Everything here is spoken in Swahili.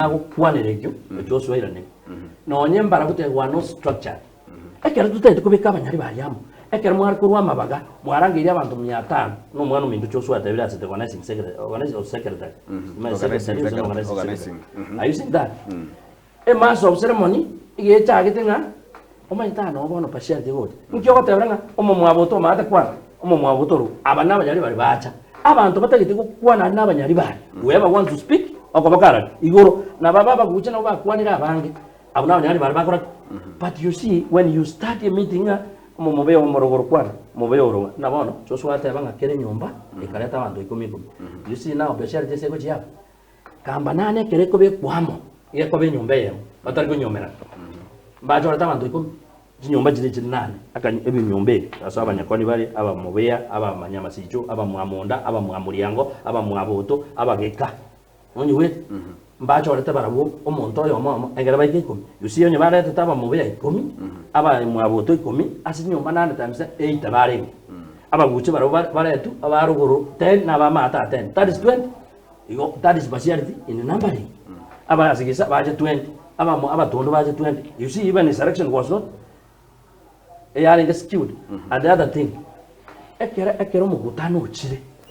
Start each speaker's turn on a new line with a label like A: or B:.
A: kwane regyo Joshua irane no nyembara gute no structure ekera tutete kubika abanyari bariamo ekera mwari kurwa mabaga mwarangiriye abantu 500 no mwana mindu Joshua atabira ate organizing secretary are you saying that a mass of ceremony ye chagite nga omayita no bono pasha de god nkyo gotebranga omomwaboto mate kwa omomwaboto abana abanyari bari bacha abantu batagite kukwana n'abanyari bari whoever wants to speak okobakara igoro na baba baguche na bakwanira abange abuna abanyari bari bakora but you see when you start a meeting momobe omorogoro kwana mobe oro na bono Joshua atebanga kere nyumba ikareta abantu 10 you see now beshari jese gochi hapo kamba nane kere kobe kwamo ye kobe nyumba ye batari ko nyomera bajo rata abantu 10 nyumba jiri nane aka ebi nyombe aso abanyakoni bari aba mobeya aba manyamasicho aba mwamonda aba mwamuriyango aba mwaboto aba geka onye we mbacho rata barabo omonto yo mama engera bayike 10 you see onye barata taba mobeya 10 aba mwaboto 10 asi nyumba nane times 8 bare aba guche barabo baretu aba ruguru 10 na ba mata 10 that is 20 you that is partiality in numbering aba asigisa baje 20 aba tondo baje 20 you see even the selection was not skewed and the other thing ekera mugutano chire